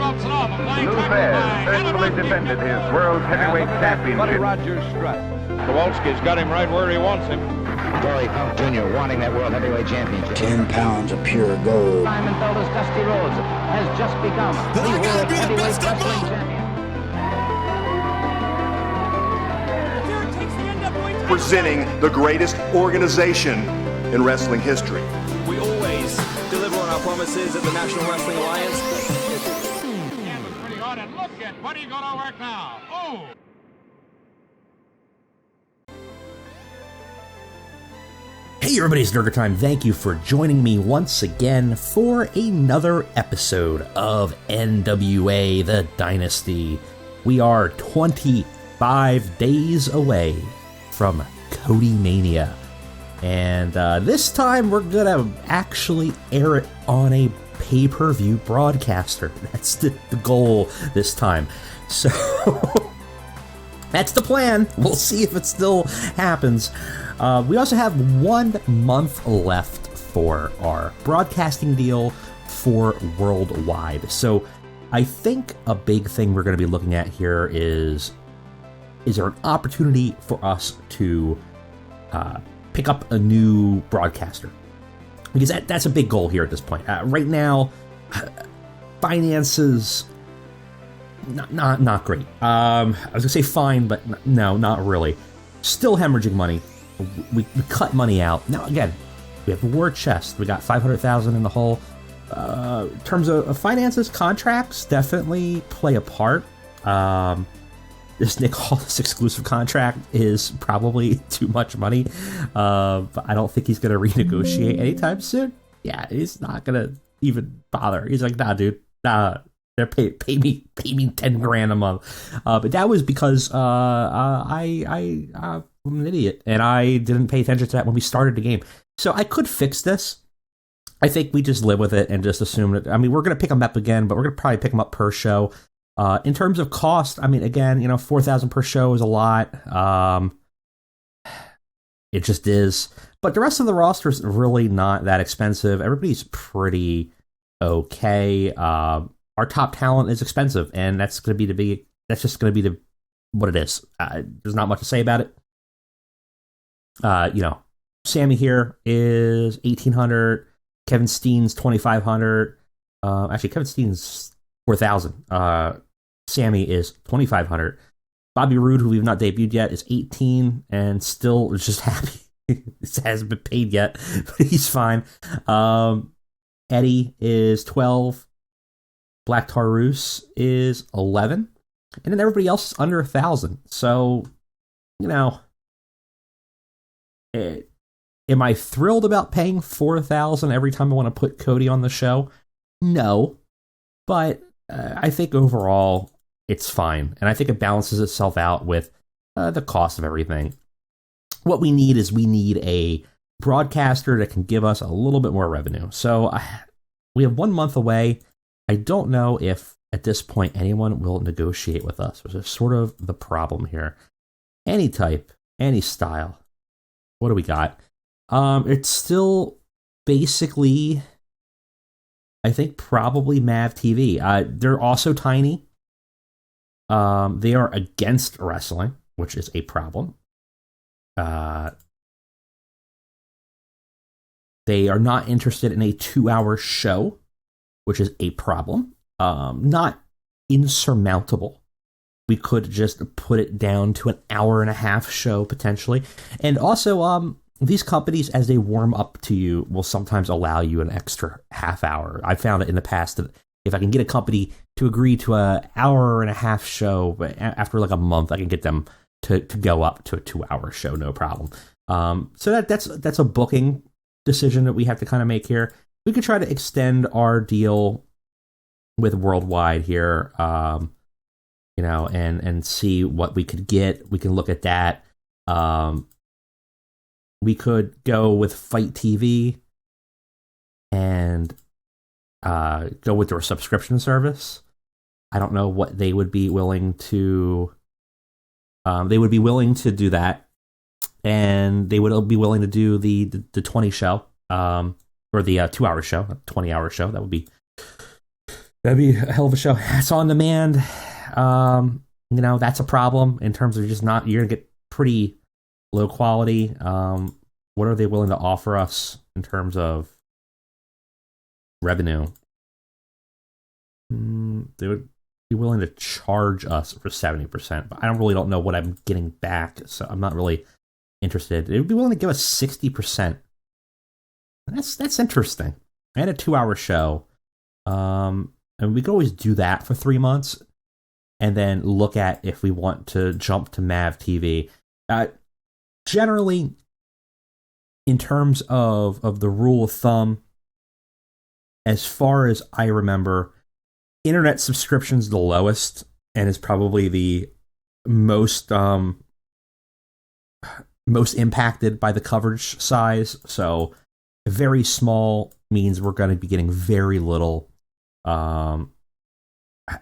Lou Thesz faithfully defended his world heavyweight championship. Rogers strut. Kowalski's got him right where he wants him. Dory Funk Jr. wanting that world heavyweight championship. 10 pounds of pure gold. Simon Felder's Dusty Rhodes has just become the world heavyweight wrestling champion. Presenting the greatest organization in wrestling history. We always deliver on our promises at the National Wrestling Alliance. Yeah, but pretty hard, and look at what are you going to work now? Oh! Hey everybody, it's Durger time. Thank you for joining me once again for another episode of NWA, the Dynasty. We are 25 days away from Cody Mania. And this time we're gonna actually air it on a pay-per-view broadcaster. That's the goal this time. So that's the plan. We'll see if it still happens. We also have 1 month left for our broadcasting deal for worldwide. So I think a big thing we're going to be looking at here is there an opportunity for us to pick up a new broadcaster? Because that's a big goal here at this point. Right now, finances, not great. I was going to say fine, but no, not really. Still hemorrhaging money. We cut money out. Now, again, we have a war chest. We got $500,000 in the hole. In terms of finances, contracts definitely play a part. This Nick Hollis exclusive contract is probably too much money. But I don't think he's going to renegotiate anytime soon. Yeah, he's not going to even bother. He's like, nah, dude, nah. Pay me 10 grand a month. But that was because I'm an idiot and I didn't pay attention to that when we started the game. So I could fix this. I think we just live with it and just assume that. I mean, we're going to pick them up again, but we're going to probably pick them up per show. In terms of cost, I mean, again, $4,000 per show is a lot. It just is. But the rest of the roster is really not that expensive. Everybody's pretty okay. Our top talent is expensive, and that's going to be what it is. There's not much to say about it. Sammy here is $1,800. Kevin Steen's $2,500. Actually, Kevin Steen's $4,000. Sammy is $2,500. Bobby Roode, who we've not debuted yet, is $18 and still is just happy. This hasn't been paid yet, but he's fine. Eddie is $12. Black Taurus is $11, and then everybody else is under $1,000. So, am I thrilled about paying $4,000 every time I want to put Cody on the show? No, but I think overall it's fine, and I think it balances itself out with the cost of everything. What we need is a broadcaster that can give us a little bit more revenue. So we have 1 month away. I don't know if, at this point, anyone will negotiate with us, which is sort of the problem here. Any type, any style. What do we got? It's still basically, I think, probably Mav TV. They're also tiny. They are against wrestling, which is a problem. They are not interested in a 2-hour show, which is a problem. Not insurmountable. We could just put it down to an hour-and-a-half show, potentially. And also, these companies, as they warm up to you, will sometimes allow you an extra half hour. I found it in the past that if I can get a company to agree to an hour-and-a-half show, after like a month, I can get them to go up to a 2-hour show, no problem. So that's a booking decision that we have to kind of make here. We could try to extend our deal with Worldwide here, and see what we could get. We can look at that. We could go with Fight TV and go with their subscription service. I don't know what they would be willing to. They would be willing to do that, and they would be willing to do the 20 show, or the 2-hour show, 20-hour show. That would be That'd be a hell of a show. It's on demand. That's a problem in terms of just not, you're going to get pretty low quality. What are they willing to offer us in terms of revenue? They would be willing to charge us for 70%, but I don't know what I'm getting back, so I'm not really interested. They would be willing to give us 60%. That's interesting. I had a 2-hour show, and we could always do that for 3 months, and then look at if we want to jump to MAV TV. Generally, in terms of the rule of thumb, as far as I remember, internet subscriptions the lowest and is probably the most impacted by the coverage size. So very small means we're going to be getting very little.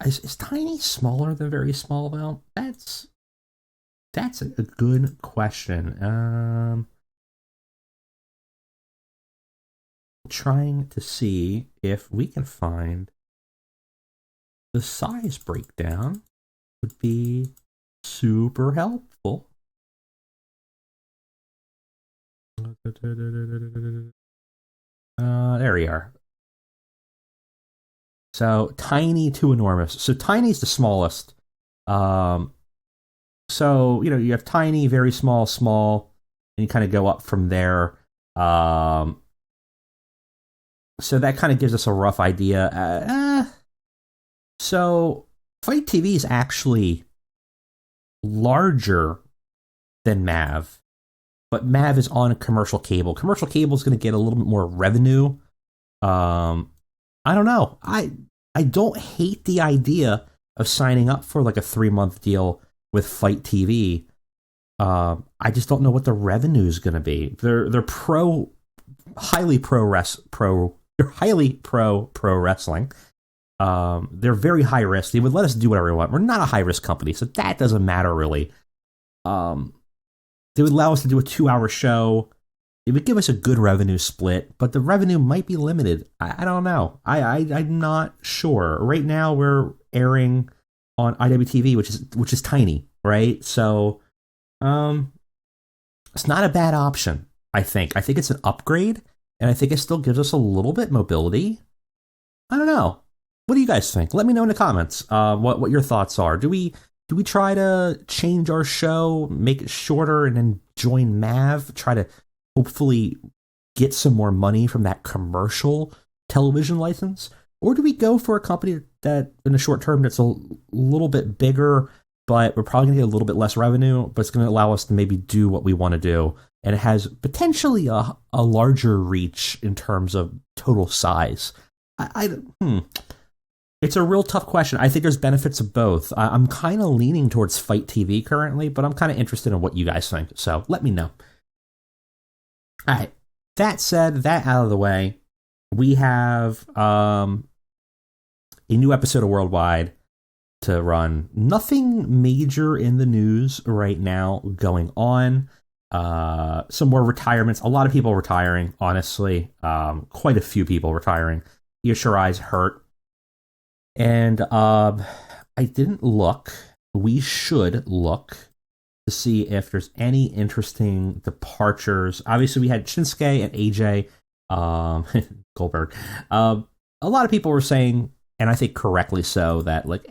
Is tiny smaller than very small though? That's a good question. Trying to see if we can find the size breakdown would be super helpful. There we are. So tiny to enormous. So tiny is the smallest. So you have tiny, very small, small, and you kind of go up from there. So that kind of gives us a rough idea. So Fight TV is actually larger than MAV, but MAV is on a commercial cable. Commercial cable is going to get a little bit more revenue. I don't know. I don't hate the idea of signing up for like a 3-month deal with Fight TV. I just don't know what the revenue is going to be. They're highly pro wrestling. They're very high risk. They would let us do whatever we want. We're not a high risk company, so that doesn't matter really. They would allow us to do a 2-hour show. It would give us a good revenue split, but the revenue might be limited. I don't know. I'm not sure. Right now we're airing on IWTV, which is tiny, right? So it's not a bad option, I think. I think it's an upgrade, and I think it still gives us a little bit mobility. I don't know. What do you guys think? Let me know in the comments what your thoughts are. Do we try to change our show, make it shorter, and then join MAV? Try to hopefully get some more money from that commercial television license? Or do we go for a company that in the short term that's a little bit bigger, but we're probably going to get a little bit less revenue, but it's going to allow us to maybe do what we want to do, and it has potentially a larger reach in terms of total size? It's a real tough question. I think there's benefits of both. I'm kind of leaning towards Fight TV currently, but I'm kind of interested in what you guys think. So let me know. All right. That said, that out of the way, we have a new episode of Worldwide to run. Nothing major in the news right now going on. Some more retirements. A lot of people retiring, honestly. Quite a few people retiring. Io Shirai's hurt. And I didn't look. We should look to see if there's any interesting departures. Obviously, we had Shinsuke and AJ Goldberg. A lot of people were saying, and I think correctly so, that like,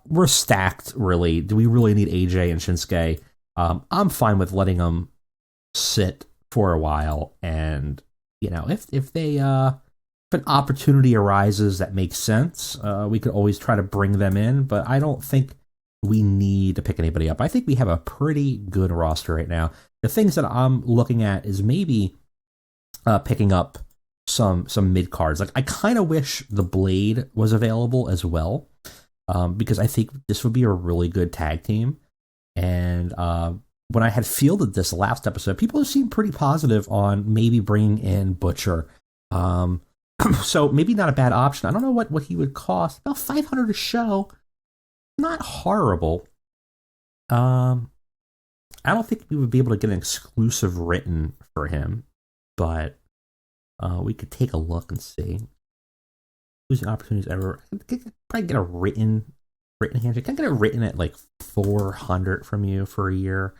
we're stacked, really. Do we really need AJ and Shinsuke? I'm fine with letting them sit for a while. And, if they... if an opportunity arises that makes sense, we could always try to bring them in, but I don't think we need to pick anybody up. I think we have a pretty good roster right now. The things that I'm looking at is maybe picking up some mid-cards. Like, I kind of wish the Blade was available as well, because I think this would be a really good tag team. And when I had fielded this last episode, people seemed pretty positive on maybe bringing in Butcher. So maybe not a bad option. I don't know what he would cost. About $500 a show. Not horrible. I don't think we would be able to get an exclusive written for him, but we could take a look and see. losing opportunities ever. I could probably get a written handshake. Can I get it written at like 400 from you for a year?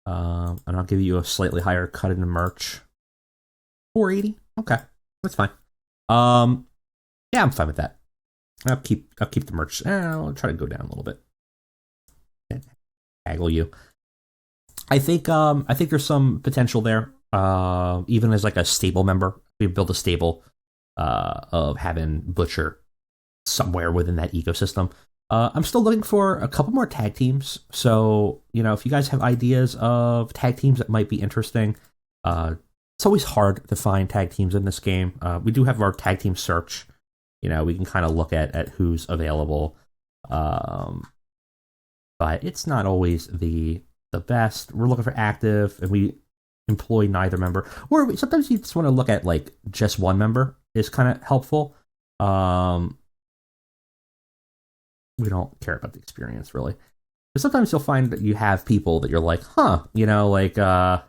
And I'll give you a slightly higher cut into merch. 480. Okay, that's fine. Yeah, I'm fine with that. I'll keep the merch. I'll try to go down a little bit. Haggle you. I think there's some potential there. Even as like a stable member, we build a stable of having Butcher somewhere within that ecosystem. I'm still looking for a couple more tag teams. So, if you guys have ideas of tag teams that might be interesting, it's always hard to find tag teams in this game. We do have our tag team search. We can kind of look at who's available. But it's not always the best. We're looking for active, and we employ neither member. Or sometimes you just want to look at like just one member is kind of helpful. We don't care about the experience really. But sometimes you'll find that you have people that you're like, like a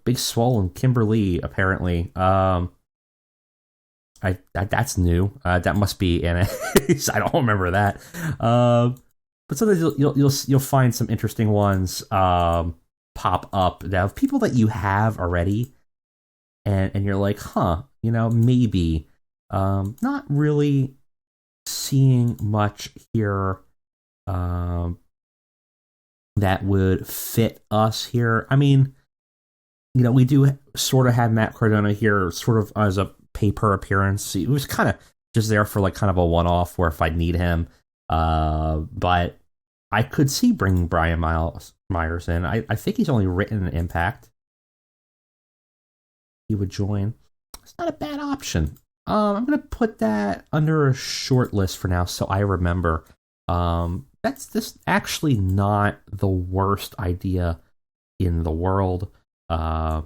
Big Swole and Kimberly apparently. That's new. That must be in it. I don't remember that. But sometimes you'll find some interesting ones pop up that have people that you have already, and you're like, maybe. Not really seeing much here that would fit us here. I mean, we do sort of have Matt Cardona here sort of as a pay-per appearance. He was kind of just there for like kind of a one-off where if I need him. But I could see bringing Brian Myers in. I think he's only written an Impact. He would join. It's not a bad option. I'm going to put that under a short list for now so I remember. That's just actually not the worst idea in the world. Also,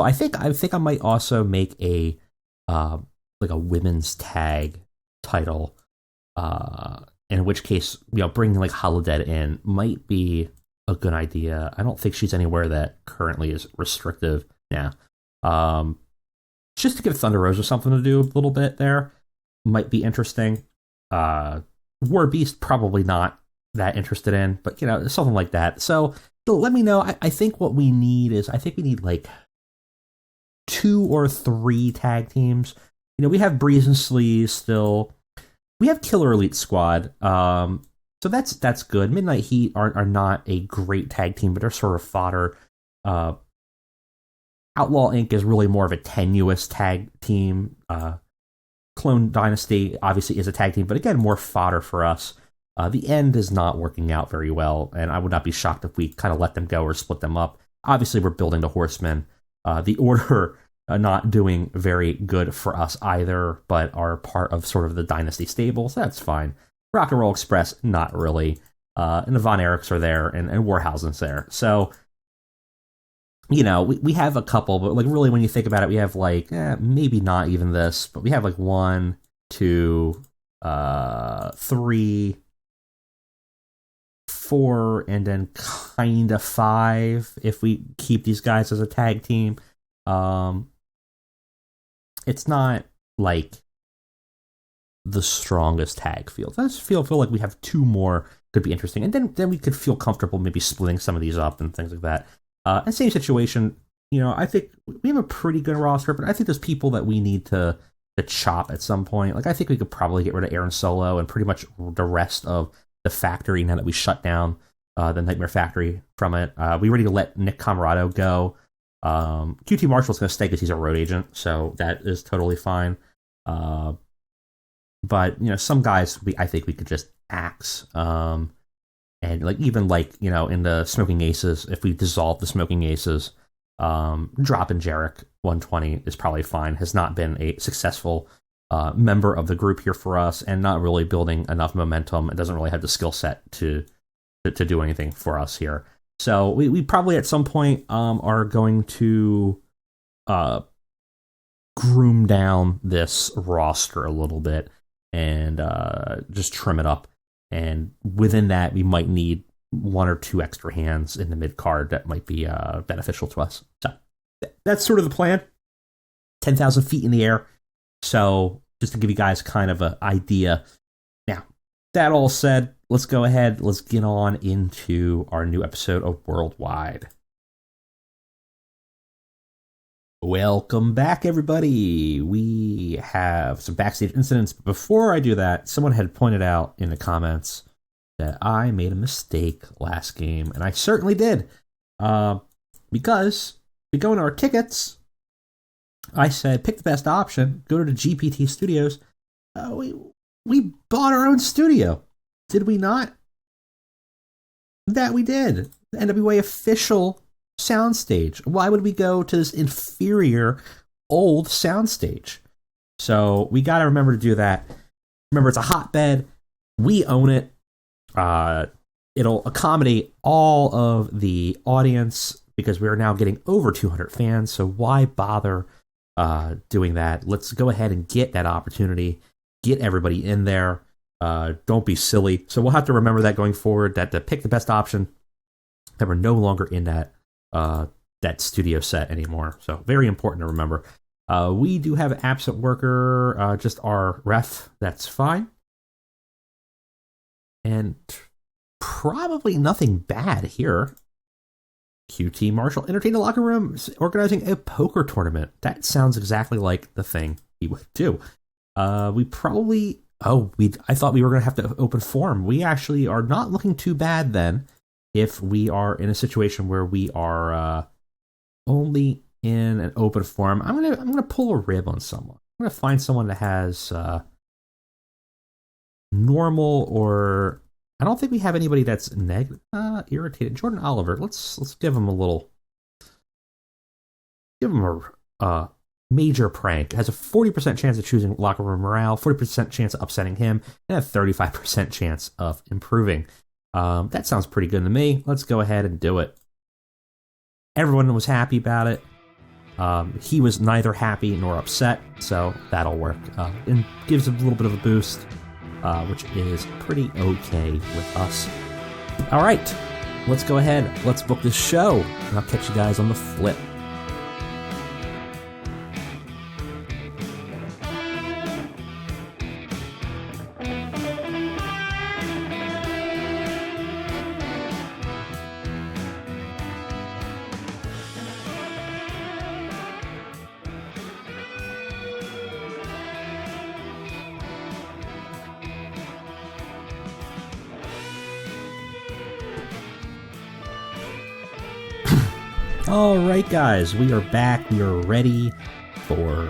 I think I might also make a like a women's tag title. In which case, bringing like Holodead in might be a good idea. I don't think she's anywhere that currently is restrictive now. Just to give Thunder Rosa something to do a little bit there might be interesting. War Beast probably not that interested in, but something like that. So let me know. I think what we need is like 2 or 3 tag teams. We have Breeze and Sleaze still. We have Killer Elite Squad. So that's good. Midnight Heat are not a great tag team, but they're sort of fodder. Outlaw Inc. is really more of a tenuous tag team. Clone Dynasty obviously is a tag team, but again, more fodder for us. The End is not working out very well, and I would not be shocked if we kind of let them go or split them up. Obviously, we're building the Horsemen. The Order not doing very good for us either, but are part of sort of the Dynasty stable, so that's fine. Rock and Roll Express, not really. And the Von Erichs are there, and Warhausen's there. So, we have a couple, but like really when you think about it, we have like, maybe not even this, but we have like 1, 2, 3, 4, and then kind of 5 if we keep these guys as a tag team. It's not like the strongest tag field. I just feel like we have 2 more could be interesting, and then we could feel comfortable maybe splitting some of these up and things like that. And same situation, I think we have a pretty good roster, but I think there's people that we need to chop at some point. Like I think we could probably get rid of Aaron Solo and pretty much the rest of the factory now that we shut down the Nightmare Factory from it. We already let Nick Camarado go. QT Marshall's going to stay because he's a road agent, so that is totally fine. But some guys I think we could just axe. And like even like in the Smoking Aces, if we dissolve the Smoking Aces, dropping Jarek 120 is probably fine. Has not been a successful member of the group here for us, and not really building enough momentum. It doesn't really have the skill set to do anything for us here. So we probably at some point are going to groom down this roster a little bit and just trim it up. And within that, we might need 1 or 2 extra hands in the mid card that might be beneficial to us. So that's sort of the plan. 10,000 feet in the air. So just to give you guys kind of an idea. Now, that all said, let's go ahead. Let's get on into our new episode of Worldwide. Welcome back, everybody. We have some backstage incidents. But before I do that, someone had pointed out in the comments that I made a mistake last game, and I certainly did. Because we go into our tickets, I said, pick the best option, go to the GPT Studios. We bought our own studio. Did we not? That we did. The NWA official soundstage. Why would we go to this inferior old soundstage? So we got to remember to do that. Remember, it's a hotbed. We own it. It'll accommodate all of the audience because we are now getting over 200 fans. So why bother doing that? Let's go ahead and get that opportunity. Get everybody in there. Don't be silly. So we'll have to remember that going forward, that to pick the best option, that we're no longer in that studio set anymore. So very important to remember. We do have an absent worker, just our ref. That's fine. And probably nothing bad here. QT Marshall entertained the locker room, organizing a poker tournament. That sounds exactly like the thing he would do. We probably... I thought we were going to have to open forum. We actually are not looking too bad then if we are in a situation where we are only in an open forum. I'm gonna pull a rib on someone. I'm going to find someone that has normal or... I don't think we have anybody that's irritated. Jordan Oliver, let's give him a little... Give him a major prank. It has a 40% chance of choosing locker room morale, 40% chance of upsetting him, and a 35% chance of improving. That sounds pretty good to me. Let's go ahead and do it. Everyone was happy about it. He was neither happy nor upset, so that'll work. And gives a little bit of a boost, which is pretty okay with us. All right, let's go ahead. Let's book this show, and I'll catch you guys on the flip. Alright guys, we are back. We are ready for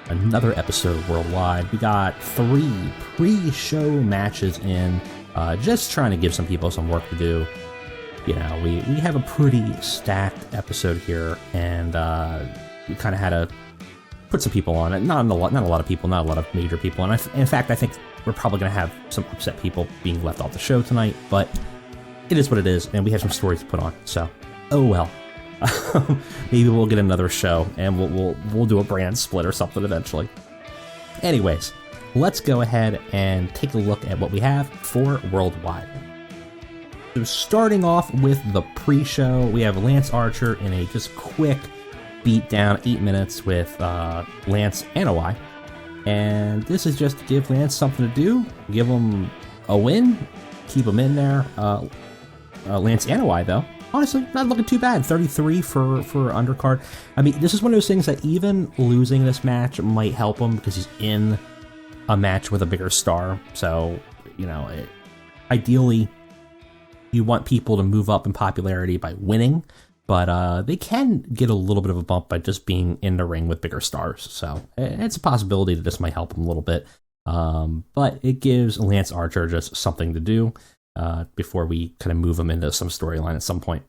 another episode of Worldwide. We got 3 pre-show matches in, just trying to give some people some work to do. You know, we have a pretty stacked episode here, and we kind of had to put some people on it. Not a lot of people, not a lot of major people. And in fact, I think we're probably going to have some upset people being left off the show tonight, but it is what it is, and we have some stories to put on, so oh well. Maybe we'll get another show and we'll do a brand split or something eventually. Anyways, let's go ahead and take a look at what we have for Worldwide. So starting off with the pre-show, we have Lance Archer in a just quick beatdown, 8 minutes with Lance NWA. And this is just to give Lance something to do, give him a win, keep him in there. Lance NWA, though, honestly, not looking too bad. 33 for undercard. I mean, this is one of those things that even losing this match might help him because he's in a match with a bigger star. So, you know, ideally, you want people to move up in popularity by winning, but they can get a little bit of a bump by just being in the ring with bigger stars. So it's a possibility that this might help him a little bit. But it gives Lance Archer just something to do before we kind of move him into some storyline at some point.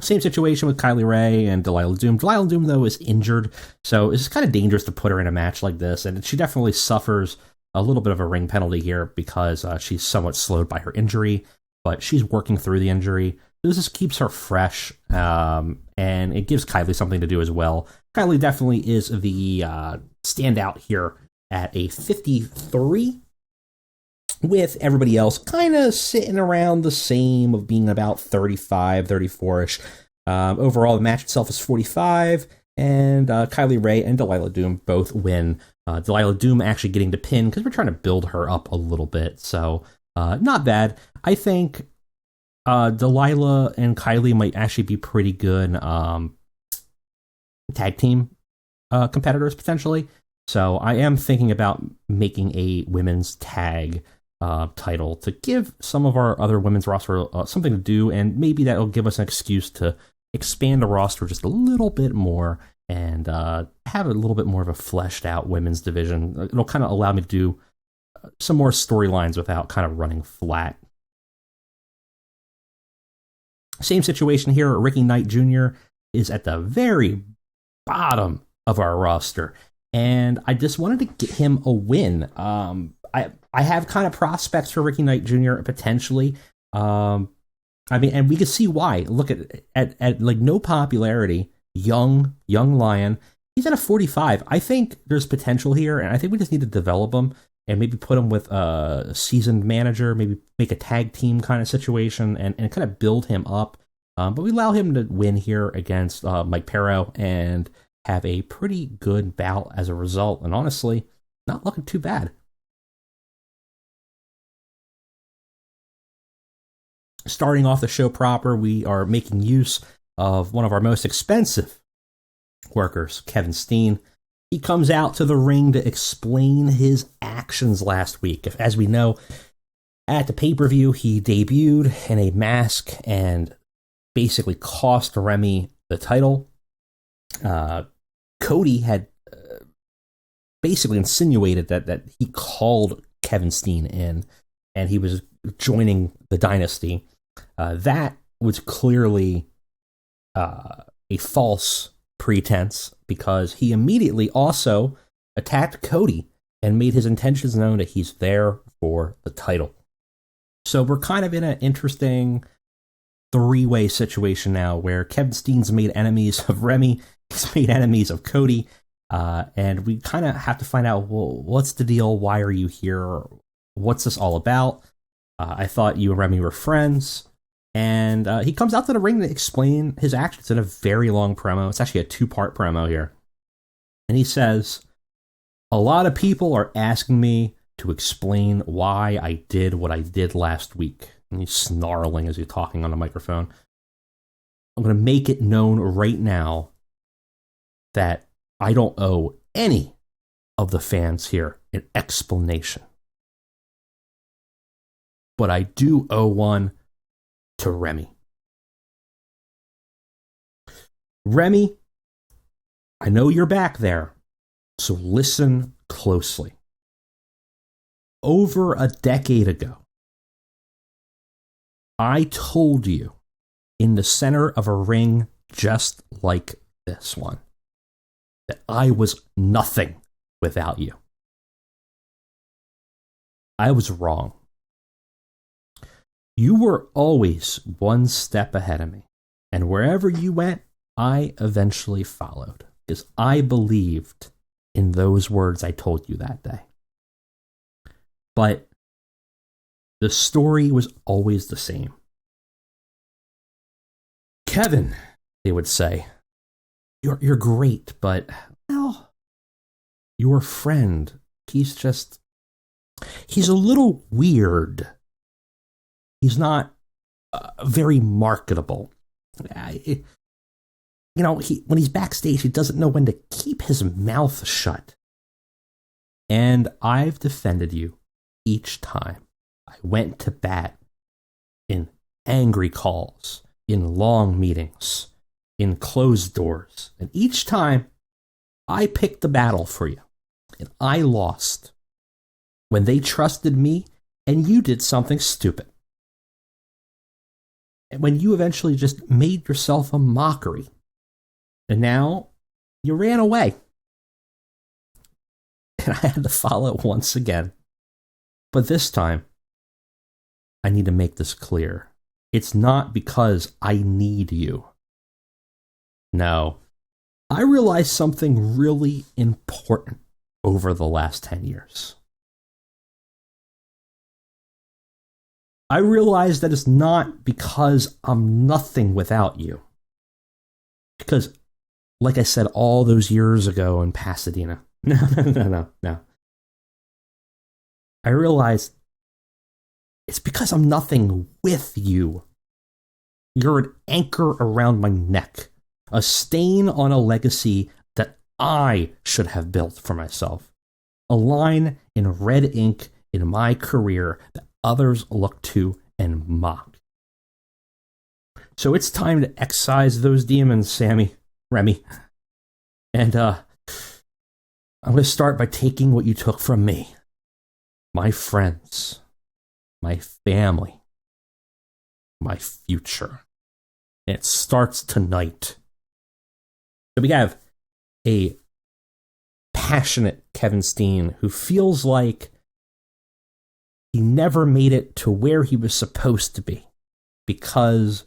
Same situation with Kylie Ray and Delilah Doom. Delilah Doom, though, is injured, so it's kind of dangerous to put her in a match like this, and she definitely suffers a little bit of a ring penalty here because she's somewhat slowed by her injury, but she's working through the injury. This just keeps her fresh, and it gives Kylie something to do as well. Kylie definitely is the standout here at a 53, with everybody else kind of sitting around the same of being about 35, 34-ish. Overall, the match itself is 45. And Kylie Ray and Delilah Doom both win. Delilah Doom actually getting the pin because we're trying to build her up a little bit. So not bad. I think Delilah and Kylie might actually be pretty good tag team competitors potentially. So I am thinking about making a women's tag title to give some of our other women's roster something to do, and maybe that'll give us an excuse to expand the roster just a little bit more and have a little bit more of a fleshed out women's division. It'll kind of allow me to do some more storylines without kind of running flat. Same situation here. Ricky Knight Jr. is at the very bottom of our roster, and I just wanted to get him a win. I have kind of prospects for Ricky Knight Jr. potentially. I mean, and we can see why. Look at like no popularity, young lion. He's at a 45. I think there's potential here, and I think we just need to develop him and maybe put him with a seasoned manager, maybe make a tag team kind of situation and kind of build him up. But we allow him to win here against Mike Pero and have a pretty good bout as a result. And honestly, not looking too bad. Starting off the show proper, we are making use of one of our most expensive workers, Kevin Steen. He comes out to the ring to explain his actions last week. As we know, at the pay-per-view, he debuted in a mask and basically cost Remi the title. Cody had basically insinuated that he called Kevin Steen in and he was joining the Dynasty. That was clearly a false pretense because he immediately also attacked Cody and made his intentions known that he's there for the title. So we're kind of in an interesting three-way situation now where Kevin Steen's made enemies of Remi, he's made enemies of Cody, and we kind of have to find out, well, what's the deal? Why are you here? What's this all about? I thought you and Remi were friends. And he comes out to the ring to explain his actions in a very long promo. It's actually a 2-part promo here. And he says, a lot of people are asking me to explain why I did what I did last week. And he's snarling as he's talking on the microphone. I'm going to make it known right now that I don't owe any of the fans here an explanation. But I do owe one to Remi. Remi, I know you're back there, so listen closely. Over a decade ago, I told you in the center of a ring just like this one that I was nothing without you. I was wrong. You were always one step ahead of me, and wherever you went, I eventually followed, because I believed in those words I told you that day. But the story was always the same. Kevin, they would say, you're great, but, well, your friend, he's a little weird. He's not very marketable. When he's backstage, he doesn't know when to keep his mouth shut. And I've defended you each time. I went to bat in angry calls, in long meetings, in closed doors. And each time, I picked the battle for you. And I lost. When they trusted me, and you did something stupid. When you eventually just made yourself a mockery. And now you ran away. And I had to follow once again. But this time, I need to make this clear. It's not because I need you. No. I realized something really important over the last 10 years. I realize that it's not because I'm nothing without you. Because like I said all those years ago in Pasadena. No. I realized it's because I'm nothing with you. You're an anchor around my neck, a stain on a legacy that I should have built for myself, a line in red ink in my career that others look to and mock. So it's time to excise those demons, Remi. And I'm going to start by taking what you took from me. My friends, my family, my future. And it starts tonight. So we have a passionate Kevin Steen who feels like he never made it to where he was supposed to be because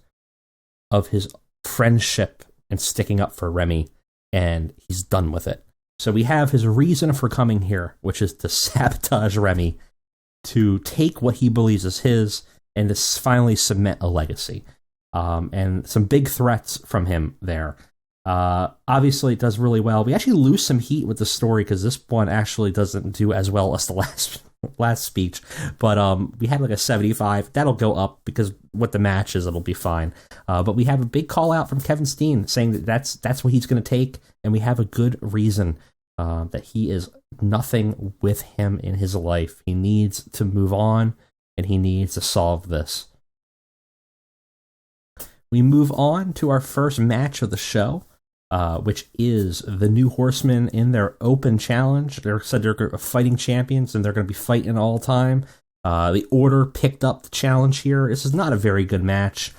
of his friendship and sticking up for Remi, and he's done with it. So we have his reason for coming here, which is to sabotage Remi, to take what he believes is his, and to finally cement a legacy. And some big threats from him there. Obviously, it does really well. We actually lose some heat with the story because this one actually doesn't do as well as the last speech. But we had like a 75. That'll go up because with the matches, it'll be fine. But we have a big call out from Kevin Steen saying that that's what he's going to take. And we have a good reason that he is nothing with him in his life. He needs to move on and he needs to solve this. We move on to our first match of the show, which is the New Horsemen in their open challenge. They're said they're fighting champions and they're going to be fighting all time. The Order picked up the challenge here. This is not a very good match.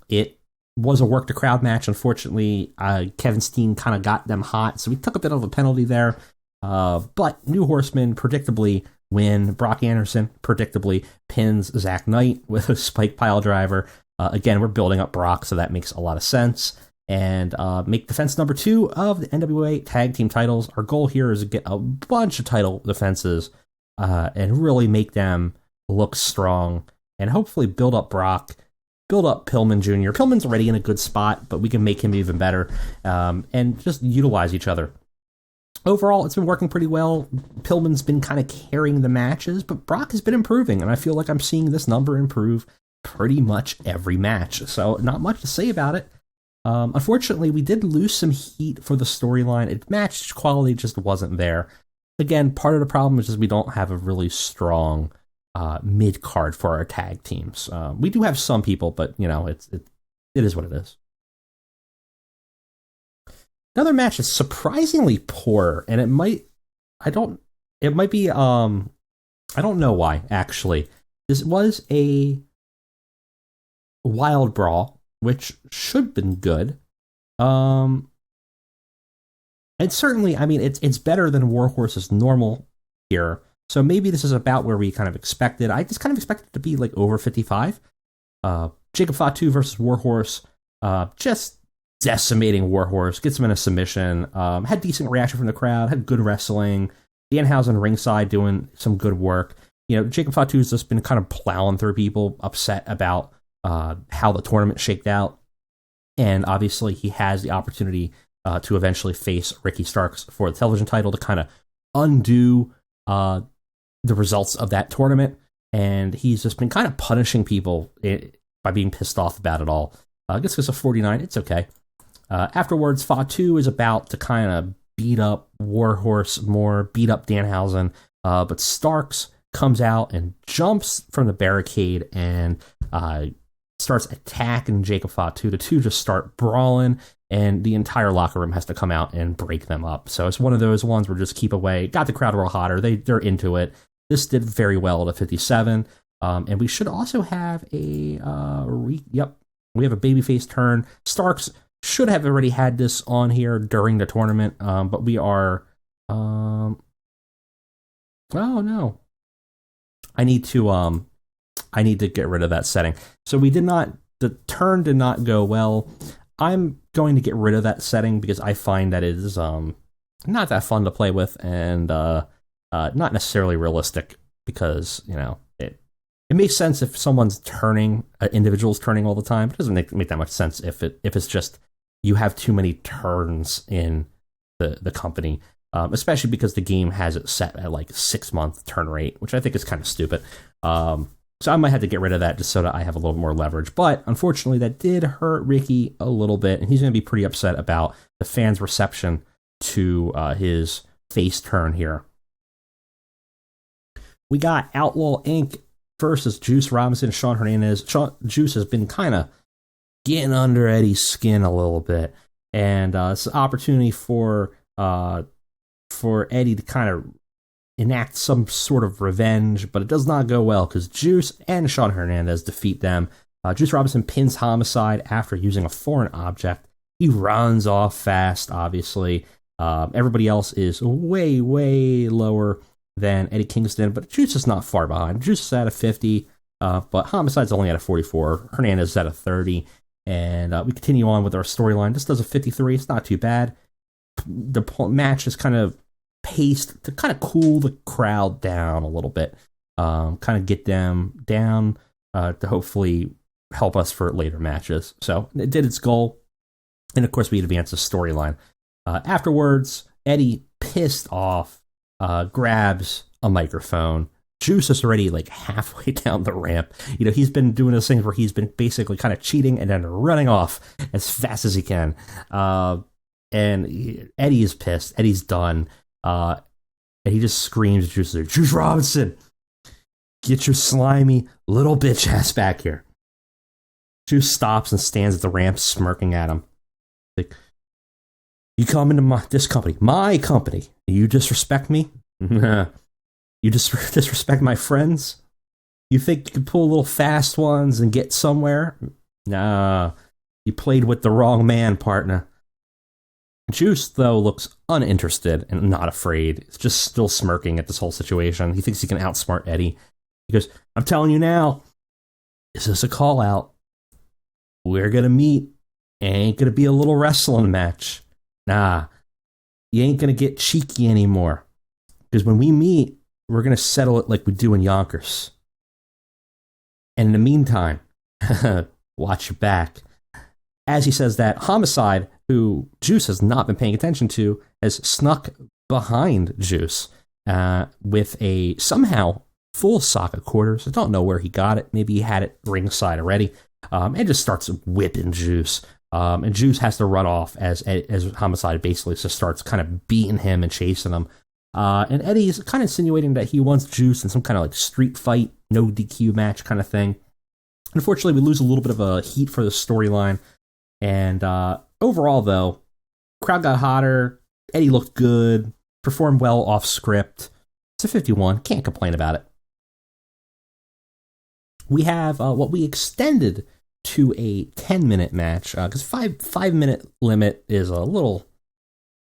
It was a work the crowd match. Unfortunately, Kevin Steen kind of got them hot, so we took a bit of a penalty there. But New Horsemen predictably win. Brock Anderson predictably pins Zach Knight with a spike pile driver. Again, we're building up Brock, so that makes a lot of sense. And make defense number 2 of the NWA tag team titles. Our goal here is to get a bunch of title defenses and really make them look strong and hopefully build up Brock, build up Pillman Jr. Pillman's already in a good spot, but we can make him even better and just utilize each other. Overall, it's been working pretty well. Pillman's been kind of carrying the matches, but Brock has been improving, and I feel like I'm seeing this number improve pretty much every match. So not much to say about it. Unfortunately, we did lose some heat for the storyline. Match quality just wasn't there. Again, part of the problem is just we don't have a really strong mid-card for our tag teams. We do have some people, but it is what it is. Another match is surprisingly poor, and I don't know why, actually. This was a wild brawl, which should have been good. And certainly, it's better than Warhorse's normal here. So maybe this is about where we kind of expected. I just kind of expected it to be like over 55. Jacob Fatu versus Warhorse, just decimating Warhorse, gets him in a submission, had decent reaction from the crowd, had good wrestling. Danhausen ringside doing some good work. Jacob Fatu's just been kind of plowing through people, upset about how the tournament shaked out. And obviously he has the opportunity to eventually face Ricky Starks for the television title to kind of undo the results of that tournament. And he's just been kind of punishing people by being pissed off about it all. I guess because of 49, it's okay. Afterwards, Fatu is about to kind of beat up Warhorse more, beat up Danhausen, but Starks comes out and jumps from the barricade and starts attacking Jacob Fatu. The two just start brawling, and the entire locker room has to come out and break them up. So it's one of those ones where just keep away. Got the crowd real hotter. They're into it. This did very well at 57. And we should also have we have a babyface turn. Starks should have already had this on here during the tournament, but we are... oh, no. I need to get rid of that setting. So the turn did not go well. I'm going to get rid of that setting because I find that it is not that fun to play with and not necessarily realistic because, it makes sense if someone's turning, an individual's turning all the time. It doesn't make that much sense if it's just you have too many turns in the company, especially because the game has it set at like 6-month turn rate, which I think is kind of stupid. So I might have to get rid of that just so that I have a little more leverage. But unfortunately, that did hurt Ricky a little bit, and he's going to be pretty upset about the fans' reception to his face turn here. We got Outlaw Inc. versus Juice Robinson, Sean Hernandez. Juice has been kind of getting under Eddie's skin a little bit, and it's an opportunity for Eddie to kind of enact some sort of revenge, but it does not go well because Juice and Sean Hernandez defeat them. Juice Robinson pins Homicide after using a foreign object. He runs off fast, obviously. Everybody else is way, way lower than Eddie Kingston, but Juice is not far behind. Juice is at a 50, but Homicide's only at a 44. Hernandez is at a 30, and we continue on with our storyline. This does a 53. It's not too bad. The match is kind of paced to kind of cool the crowd down a little bit, kind of get them down to hopefully help us for later matches. So it did its goal, and of course we advance the storyline. Afterwards, Eddie, pissed off, grabs a microphone. Juice is already like halfway down the ramp. You know, he's been doing those things where he's been basically kind of cheating and then running off as fast as he can. And Eddie is pissed. Eddie's done. And he just screams at Juice, Juice Robinson, get your slimy little bitch ass back here. Juice stops and stands at the ramp smirking at him. Like, you come into this company, my company, you disrespect me? You disrespect my friends? You think you can pull little fast ones and get somewhere? Nah, you played with the wrong man, partner. Juice, though, looks uninterested and not afraid. He's just still smirking at this whole situation. He thinks he can outsmart Eddie. He goes, I'm telling you now, this is a call out. We're going to meet. It ain't going to be a little wrestling match. Nah, you ain't going to get cheeky anymore. Because when we meet, we're going to settle it like we do in Yonkers. And in the meantime, watch your back. As he says that, Homicide, who Juice has not been paying attention to, has snuck behind Juice with a somehow full sock of quarters. I don't know where he got it. Maybe he had it ringside already. And just starts whipping Juice. And Juice has to run off as Homicide basically just starts kind of beating him and chasing him. And Eddie's kind of insinuating that he wants Juice in some kind of like street fight, no DQ match kind of thing. Unfortunately, we lose a little bit of a heat for the storyline. And overall, though, crowd got hotter. Eddie looked good, performed well off script. It's a 51. Can't complain about it. We have what we extended to a 10-minute match because 5-minute limit is a little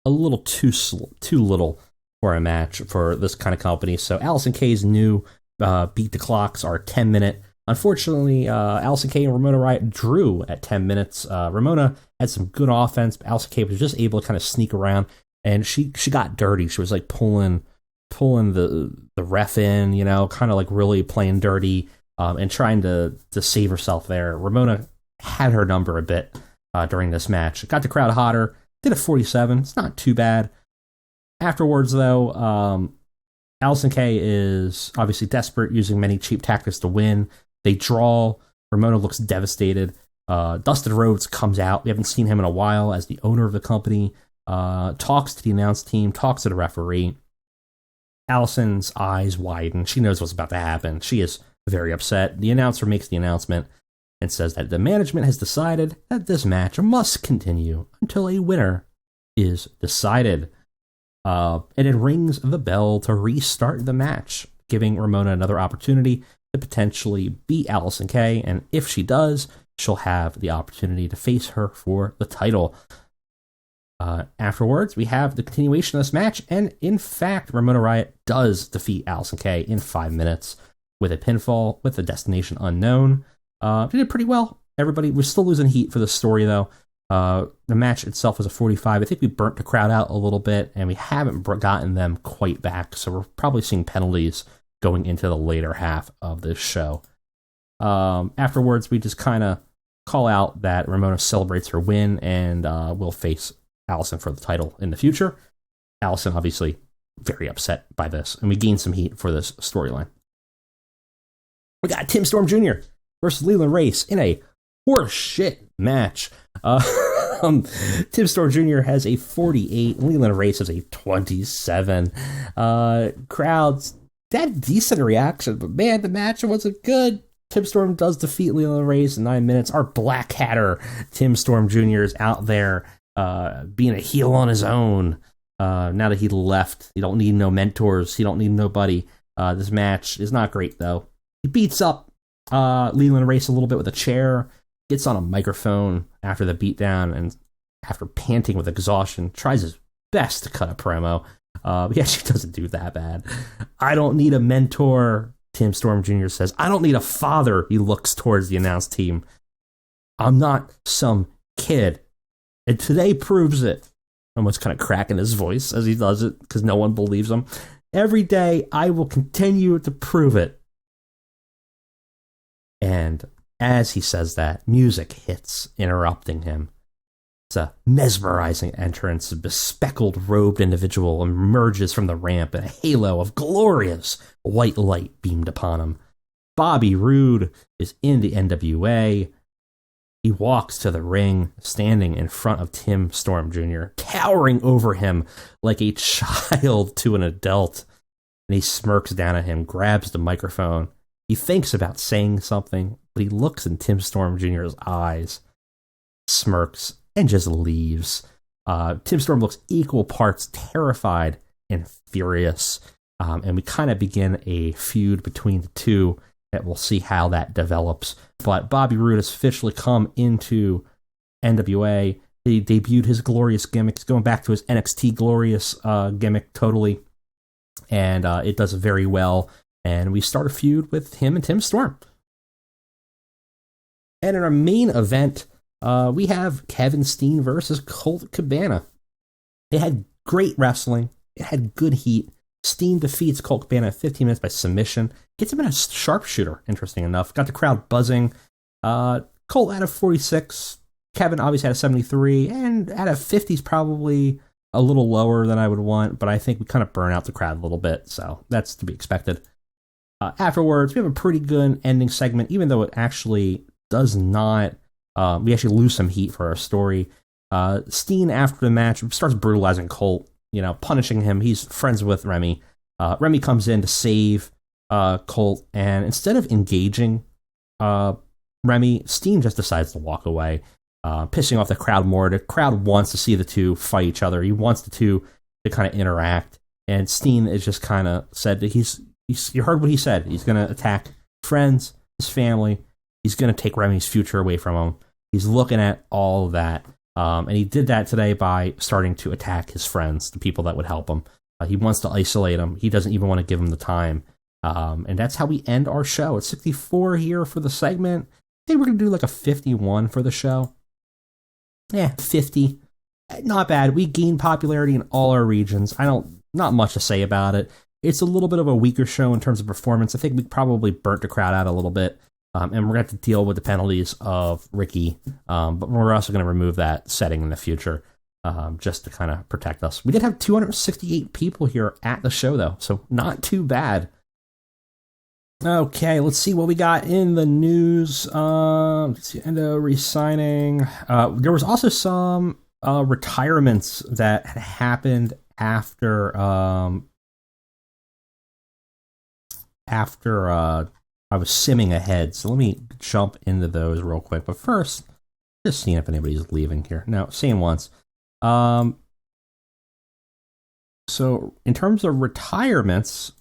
too little for a match for this kind of company. So Allison K's new Beat the Clocks are 10-minute. Unfortunately, Allison K and Ramona Riot drew at 10 minutes. Ramona had some good offense, but Allison K was just able to kind of sneak around, and she got dirty. She was like pulling the ref in, you know, kind of like really playing dirty and trying to save herself there. Ramona had her number a bit during this match. It got the crowd hotter. Did a 47. It's not too bad. Afterwards, though, Allison K is obviously desperate, using many cheap tactics to win. They draw. Ramona looks devastated. Dustin Rhodes comes out. We haven't seen him in a while as the owner of the company. Talks to the announce team, talks to the referee. Allison's eyes widen. She knows what's about to happen. She is very upset. The announcer makes the announcement and says that the management has decided that this match must continue until a winner is decided. And it rings the bell to restart the match, giving Ramona another opportunity to potentially beat Allison K. And if she does, she'll have the opportunity to face her for the title. Afterwards, we have the continuation of this match. And in fact, Ramona Riot does defeat Allison K in 5 minutes with a pinfall with the destination unknown. She did pretty well. Everybody, we're still losing heat for the story, though. The match itself was a 45. I think we burnt the crowd out a little bit, and we haven't gotten them quite back, so we're probably seeing penalties going into the later half of this show. Afterwards, we just kind of call out that Ramona celebrates her win and will face Allison for the title in the future. Allison, obviously, very upset by this, and we gain some heat for this storyline. We got Tim Storm Jr. versus Leland Race in a horseshit match. Tim Storm Jr. has a 48, Leland Race has a 27. Crowds had decent reaction, but man, the match wasn't good. Tim Storm does defeat Leland Race in 9 minutes. Our Black Hatter, Tim Storm Jr., is out there being a heel on his own. Now that he left, he don't need no mentors. He don't need nobody. This match is not great, though. He beats up Leland Race a little bit with a chair, gets on a microphone after the beatdown, and after panting with exhaustion, tries his best to cut a promo. He actually doesn't do that bad. I don't need a mentor, Tim Storm Jr. says. I don't need a father, he looks towards the announce team. I'm not some kid. And today proves it. Almost kind of cracking his voice as he does it because no one believes him. Every day I will continue to prove it. And as he says that, music hits, interrupting him. It's a mesmerizing entrance. A bespeckled, robed individual emerges from the ramp, and a halo of glorious white light beamed upon him. Bobby Roode is in the NWA. He walks to the ring, standing in front of Tim Storm Jr., towering over him like a child to an adult. And he smirks down at him, grabs the microphone. He thinks about saying something, but he looks in Tim Storm Jr.'s eyes, smirks, and just leaves. Tim Storm looks equal parts terrified and furious. And we kind of begin a feud between the two that we'll see how that develops. But Bobby Roode has officially come into NWA. He debuted his glorious gimmick. He's going back to his NXT glorious gimmick totally. And it does very well. And we start a feud with him and Tim Storm. And in our main event, we have Kevin Steen versus Colt Cabana. It had great wrestling. It had good heat. Steen defeats Colt Cabana in 15 minutes by submission. Gets him in a sharpshooter, interesting enough. Got the crowd buzzing. Colt had a 46. Kevin obviously had a 73. And at a 50 is probably a little lower than I would want. But I think we kind of burn out the crowd a little bit. So that's to be expected. Afterwards, we have a pretty good ending segment, even though it actually does not... we actually lose some heat for our story. Steen, after the match, starts brutalizing Colt, punishing him. He's friends with Remi. Remi comes in to save Colt, and instead of engaging Remi, Steen just decides to walk away, pissing off the crowd more. The crowd wants to see the two fight each other. He wants the two to kind of interact, and Steen is just kind of said that you heard what he said. He's going to attack friends, his family. He's going to take Remi's future away from him. He's looking at all of that. And he did that today by starting to attack his friends, the people that would help him. He wants to isolate them. He doesn't even want to give them the time. And that's how we end our show. It's 64 here for the segment. I think we're going to do like a 51 for the show. Yeah, 50. Not bad. We gained popularity in all our regions. Not much to say about it. It's a little bit of a weaker show in terms of performance. I think we probably burnt the crowd out a little bit. And we're going to have to deal with the penalties of Ricky. But we're also going to remove that setting in the future just to kind of protect us. We did have 268 people here at the show, though, so not too bad. Okay, let's see what we got in the news. Let's see, Endo re-signing. There was also some retirements that had happened after I was simming ahead, so let me jump into those real quick. But first, just seeing if anybody's leaving here. No, seeing once. So in terms of retirements, it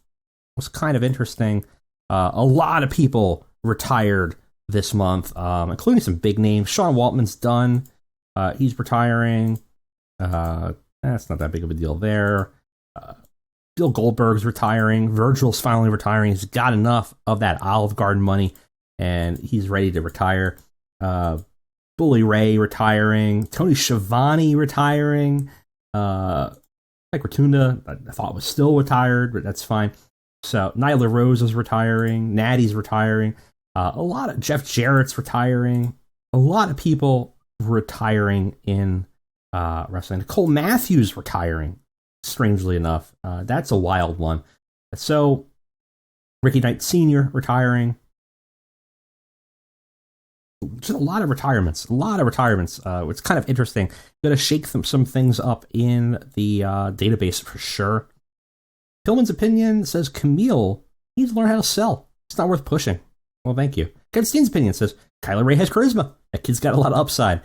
was kind of interesting. A lot of people retired this month, including some big names. Sean Waltman's done. He's retiring. That's not that big of a deal there. Bill Goldberg's retiring. Virgil's finally retiring. He's got enough of that Olive Garden money, and he's ready to retire. Bully Ray retiring. Tony Schiavone retiring. Mike Rotunda, I thought was still retired, but that's fine. So Nyla Rose is retiring. Natty's retiring. A lot of Jeff Jarrett's retiring. a lot of people retiring in wrestling. Cole Matthews retiring, strangely enough. That's a wild one. So, Ricky Knight Sr. retiring. Just a lot of retirements. It's kind of interesting. Going to shake some things up in the database for sure. Pillman's opinion says Camille needs to learn how to sell. It's not worth pushing. Well, thank you. Kevin Steen's opinion says Kyler Ray has charisma. That kid's got a lot of upside.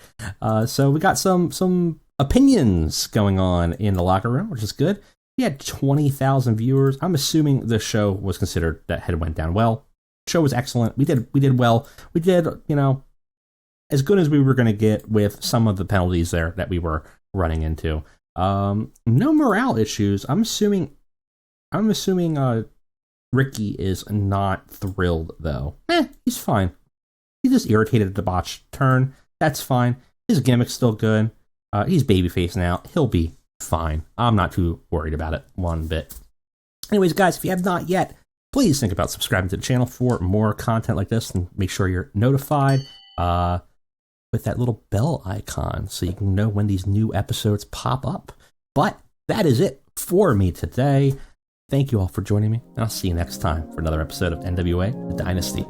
So we got some opinions going on in the locker room, which is good. We had 20,000 viewers. I'm assuming the show was considered that had went down well. Show was excellent. We did well. We did, as good as we were going to get with some of the penalties there that we were running into. No morale issues. I'm assuming Ricky is not thrilled though. He's fine. He's just irritated at the botched turn. That's fine. His gimmick's still good. He's babyface now. He'll be fine. I'm not too worried about it one bit. Anyways, guys, if you have not yet, please think about subscribing to the channel for more content like this, and make sure you're notified with that little bell icon so you can know when these new episodes pop up. But that is it for me today. Thank you all for joining me, and I'll see you next time for another episode of NWA, The Dynasty.